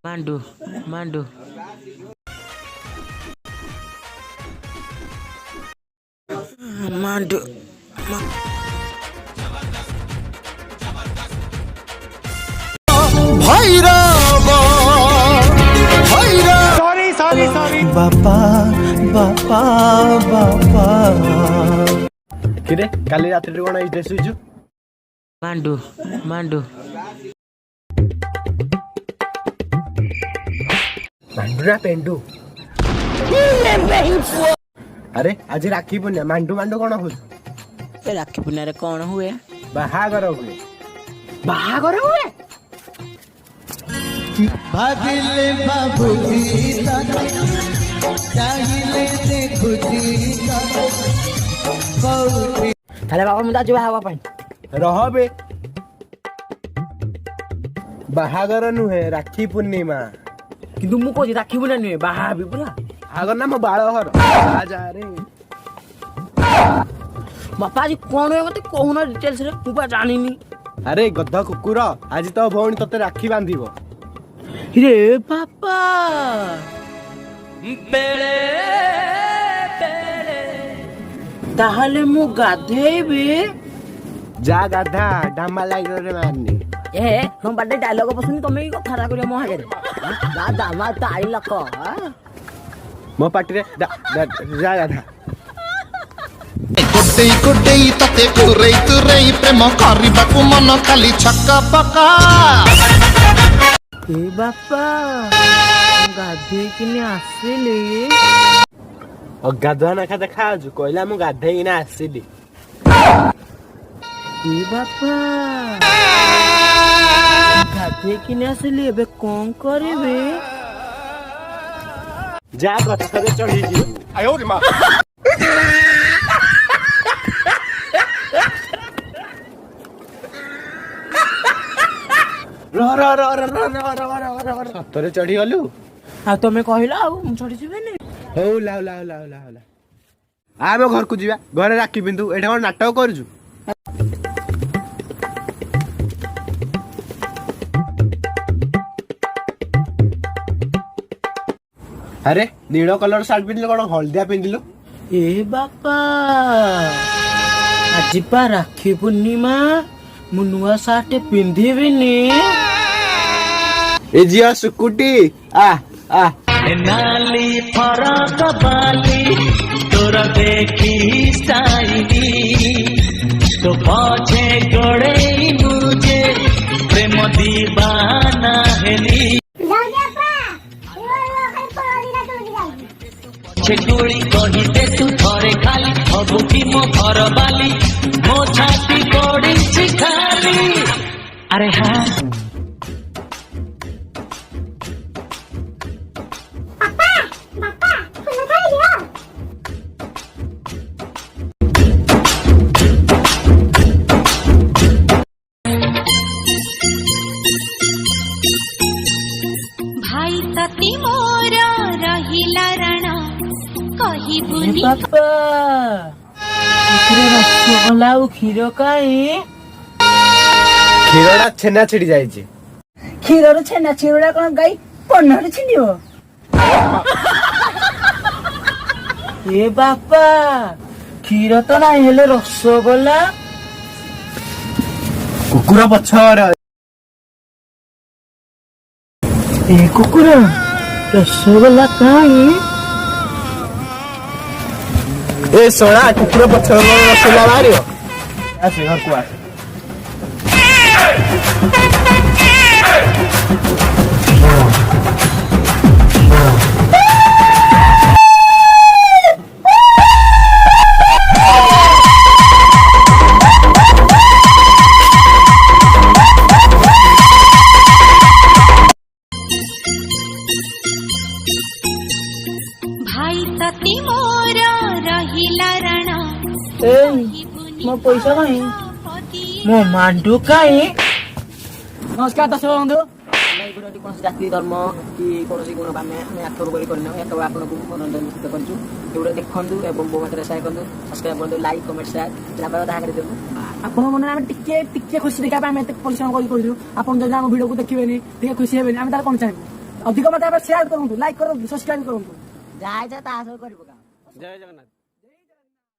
Mandu, mandu. Mandu. Sorry. Bapa. किरे काली रात रे कोन ड्रेस सुइजु Mandu. मांडू पेंडू अरे आज राखी पुण्य मांडू कोन हो राखी पूर्णिमा रे कौन हुए? बाहागर हुए भागिले बाबूजी चाहिले देखुजी थाले बाबा मुदा जुवा हवा पाई रहबे बाहागर नुहे राखी पूर्णिमा किंतु मु को राखी पूर्णिमा नुहे बाहा भी पुरा आगर ना मो बाळहर आ जा रे बापा जी कौन हुए मते कोहुना डिटेल्स रे मुबा जानिनी अरे गद्दा कुकुर आज तो भौणी तते राखी बांधिबो रे बापा बेले ताहले मु गाधेबी जा गाधा डामा लाइरो रे मारनी ए हम बड्डे डायलॉग पसंद तमे को खरा करियो मो हागे जा दामा ताई लक मो पाटी रे जा गाधा कोटेई तते तुरई प्रेम करबाकू मन खाली छक्का पक्का ए बापा गाधे किने आसिली गाधुआ ना खा देखा आज कहला मु गाधेई ना आसीली ए बापा गाधे किने आसिली एबे कोन करबे जा गछरे चढ़ी जी आयो रे मां सतरे चढ़ी गलु आ तमे कहिला आ मु चढ़ी जिबे ने हौ ला आमे घर को जीवा घरे राखी बिंदु एठा कोन नाटक करजु अरे नीलो कलर शर्ट पिंदिलो कोन हलदिया पिंदिलो ए बापा आज पा राखी पूर्णिमा मु नुआ साटे पिंधिबिनी ए जिया सुकुटी आ नाली फरक बाली तोर देखी स्टाइली तो पछे गोड़े मुझे प्रेम दीवाना हेली छेकुड़ी कही दे तू थरे खाली हबु की मो घर बाली मो छाती कोड़ी खाली अरे हाँ भाई तती मोर रहिला रण कही बुनी बापा इकरे रसगोला उ खीरो काई खीरडा छेना छिड़ी जाई छी खीरो रे छेना छिरोडा कोन गाई पन्नर छिडियो ए बापा खीरो तो ना हेले रसगोला कुकुर पछर ए कुकुर रसगोला काई ए सोना कुकुर पछर रसगोला मारियो आसे घर को आसे भाई तती मोर रहिला रण ए मो पैसा काई मो मांडू काई नमस्कार दर्शक बंधु ଭିଡ଼ିଓଟି କୌଣସି ଜାତି ଧର୍ମ କି କୌଣସି ଗୁଣ ଆମେ ଆକ୍ଷେପ କରିନା କେବଳ ଆପଣଙ୍କୁ ମନୋରଞ୍ଜନ କରୁଛୁ। ଭିଡ଼ିଓ ଦେଖନ୍ତୁ ଏବଂ ମୋ ମାତ୍ରାରେ ସେୟାର କରନ୍ତୁ, ସବସ୍କ୍ରାଇବ୍ କରନ୍ତୁ, ଲାଇକ୍ କମେଣ୍ଟ ସେୟାର ଯାହା ତାହା କରିଦିଅନ୍ତୁ। ଆପଣଙ୍କ ମନରେ ଆମେ ଟିକେ ଖୁସି ଦେଖିବା ପାଇଁ ଆମେ ଏତେ ପରିଶ୍ରମ କରୁଛୁ। ଆପଣ ଯଦି ଆମ ଭିଡ଼ିଓକୁ ଦେଖିବେନି ଟିକେ ଖୁସି ହେବେନି, ଆମେ ତାହେଲେ କ'ଣ ଚାହିଁବୁ? ଅଧିକ ମାତ୍ରାରେ ସେୟାର କରନ୍ତୁ, ଲାଇକ୍ କରନ୍ତୁ, ସବସ୍କ୍ରାଇବ୍ କରନ୍ତୁ, ଯାହା ଇଚ୍ଛା ତାହା ସବୁ କରି ପକାଅ। ଜୟ ଜଗନ୍ନାଥ।